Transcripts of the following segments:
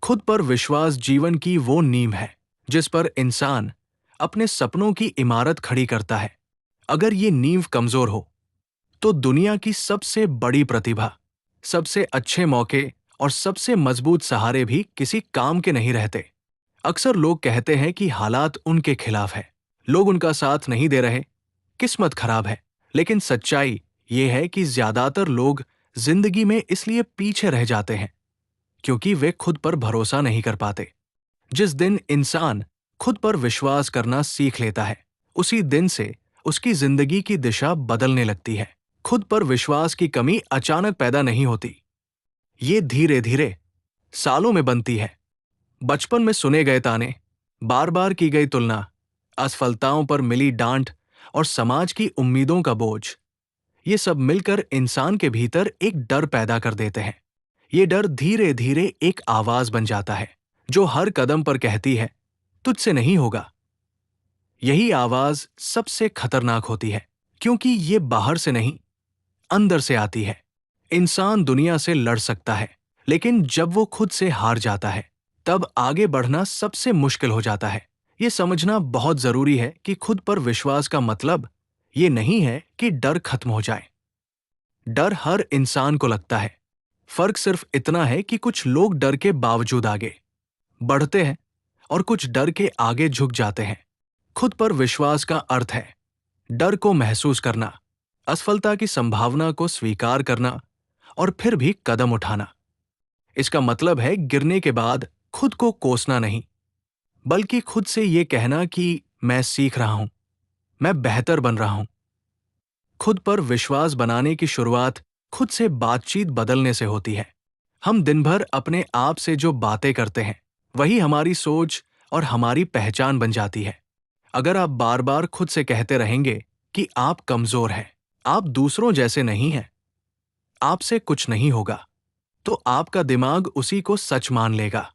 खुद पर विश्वास जीवन की वो नींव है जिस पर इंसान अपने सपनों की इमारत खड़ी करता है। अगर ये नींव कमजोर हो तो दुनिया की सबसे बड़ी प्रतिभा, सबसे अच्छे मौके और सबसे मजबूत सहारे भी किसी काम के नहीं रहते। अक्सर लोग कहते हैं कि हालात उनके खिलाफ है, लोग उनका साथ नहीं दे रहे, किस्मत खराब है। लेकिन सच्चाई ये है कि ज्यादातर लोग जिंदगी में इसलिए पीछे रह जाते हैं क्योंकि वे खुद पर भरोसा नहीं कर पाते। जिस दिन इंसान खुद पर विश्वास करना सीख लेता है, उसी दिन से उसकी जिंदगी की दिशा बदलने लगती है। खुद पर विश्वास की कमी अचानक पैदा नहीं होती, ये धीरे धीरे सालों में बनती है। बचपन में सुने गए ताने, बार बार की गई तुलना, असफलताओं पर मिली डांट और समाज की उम्मीदों का बोझ, ये सब मिलकर इंसान के भीतर एक डर पैदा कर देते हैं। ये डर धीरे धीरे एक आवाज बन जाता है जो हर कदम पर कहती है, तुझसे नहीं होगा। यही आवाज सबसे खतरनाक होती है क्योंकि ये बाहर से नहीं, अंदर से आती है। इंसान दुनिया से लड़ सकता है, लेकिन जब वो खुद से हार जाता है तब आगे बढ़ना सबसे मुश्किल हो जाता है। ये समझना बहुत जरूरी है कि खुद पर विश्वास का मतलब ये नहीं है कि डर खत्म हो जाए। डर हर इंसान को लगता है, फर्क सिर्फ इतना है कि कुछ लोग डर के बावजूद आगे बढ़ते हैं और कुछ डर के आगे झुक जाते हैं। खुद पर विश्वास का अर्थ है डर को महसूस करना, असफलता की संभावना को स्वीकार करना और फिर भी कदम उठाना। इसका मतलब है गिरने के बाद खुद को कोसना नहीं, बल्कि खुद से ये कहना कि मैं सीख रहा हूं, मैं बेहतर बन रहा हूं। खुद पर विश्वास बनाने की शुरुआत खुद से बातचीत बदलने से होती है। हम दिन भर अपने आप से जो बातें करते हैं वही हमारी सोच और हमारी पहचान बन जाती है। अगर आप बार बार खुद से कहते रहेंगे कि आप कमजोर हैं, आप दूसरों जैसे नहीं हैं, आपसे कुछ नहीं होगा, तो आपका दिमाग उसी को सच मान लेगा।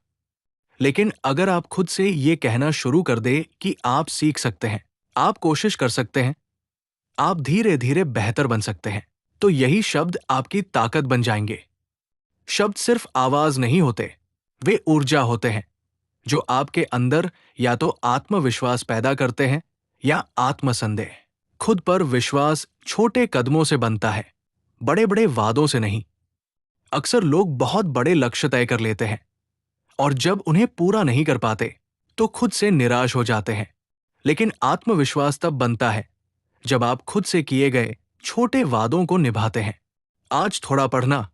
लेकिन अगर आप खुद से ये कहना शुरू कर दे कि आप सीख सकते हैं, आप कोशिश कर सकते हैं, आप धीरे धीरे बेहतर बन सकते हैं, तो यही शब्द आपकी ताकत बन जाएंगे। शब्द सिर्फ आवाज नहीं होते, वे ऊर्जा होते हैं जो आपके अंदर या तो आत्मविश्वास पैदा करते हैं या आत्मसंदेह। खुद पर विश्वास छोटे कदमों से बनता है, बड़े बड़े वादों से नहीं। अक्सर लोग बहुत बड़े लक्ष्य तय कर लेते हैं और जब उन्हें पूरा नहीं कर पाते तो खुद से निराश हो जाते हैं। लेकिन आत्मविश्वास तब बनता है जब आप खुद से किए गए छोटे वादों को निभाते हैं। आज थोड़ा पढ़ना,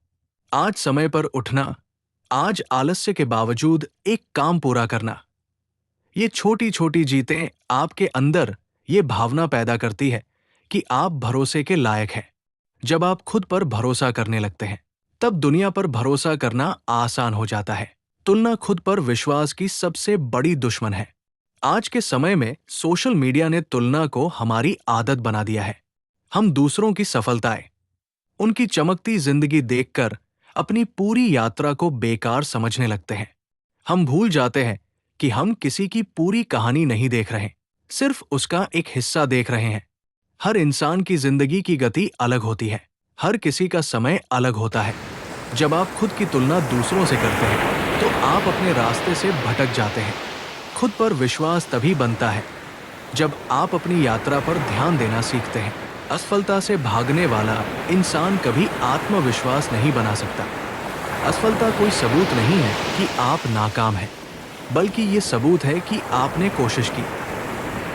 आज समय पर उठना, आज आलस्य के बावजूद एक काम पूरा करना। ये छोटी छोटी जीतें आपके अंदर ये भावना पैदा करती है कि आप भरोसे के लायक हैं। जब आप खुद पर भरोसा करने लगते हैं तब दुनिया पर भरोसा करना आसान हो जाता है। तुलना खुद पर विश्वास की सबसे बड़ी दुश्मन है। आज के समय में सोशल मीडिया ने तुलना को हमारी आदत बना दिया है। हम दूसरों की सफलताएं, उनकी चमकती जिंदगी देखकर अपनी पूरी यात्रा को बेकार समझने लगते हैं। हम भूल जाते हैं कि हम किसी की पूरी कहानी नहीं देख रहे, सिर्फ उसका एक हिस्सा देख रहे हैं। हर इंसान की जिंदगी की गति अलग होती है, हर किसी का समय अलग होता है। जब आप खुद की तुलना दूसरों से करते हैं तो आप अपने रास्ते से भटक जाते हैं। खुद पर विश्वास तभी बनता है जब आप अपनी यात्रा पर ध्यान देना सीखते हैं। असफलता से भागने वाला इंसान कभी आत्मविश्वास नहीं बना सकता। असफलता कोई सबूत नहीं है कि आप नाकाम हैं, बल्कि ये सबूत है कि आपने कोशिश की।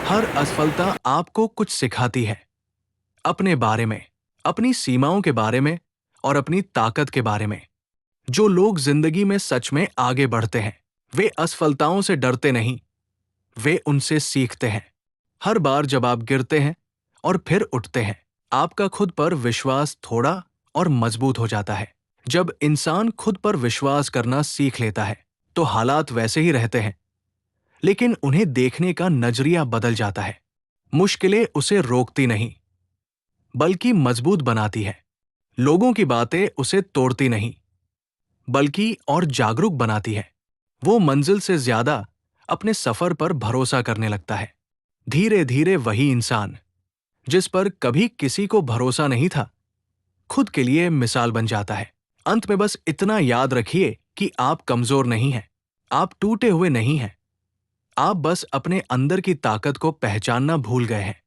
हर असफलता आपको कुछ सिखाती है, अपने बारे में, अपनी सीमाओं के बारे में और अपनी ताकत के बारे में। जो लोग जिंदगी में सच में आगे बढ़ते हैं वे असफलताओं से डरते नहीं, वे उनसे सीखते हैं। हर बार जब आप गिरते हैं और फिर उठते हैं, आपका खुद पर विश्वास थोड़ा और मजबूत हो जाता है। जब इंसान खुद पर विश्वास करना सीख लेता है तो हालात वैसे ही रहते हैं, लेकिन उन्हें देखने का नजरिया बदल जाता है। मुश्किलें उसे रोकती नहीं, बल्कि मजबूत बनाती है। लोगों की बातें उसे तोड़ती नहीं, बल्कि और जागरूक बनाती है। वो मंजिल से ज्यादा अपने सफर पर भरोसा करने लगता है। धीरे धीरे वही इंसान जिस पर कभी किसी को भरोसा नहीं था, खुद के लिए मिसाल बन जाता है। अंत में बस इतना याद रखिए कि आप कमजोर नहीं हैं, आप टूटे हुए नहीं हैं। आप बस अपने अंदर की ताकत को पहचानना भूल गए हैं।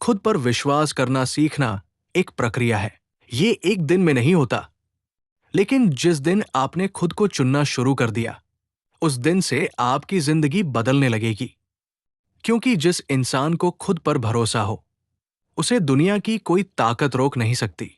खुद पर विश्वास करना सीखना एक प्रक्रिया है। ये एक दिन में नहीं होता, लेकिन जिस दिन आपने खुद को चुनना शुरू कर दिया, उस दिन से आपकी जिंदगी बदलने लगेगी। क्योंकि जिस इंसान को खुद पर भरोसा हो, उसे दुनिया की कोई ताकत रोक नहीं सकती।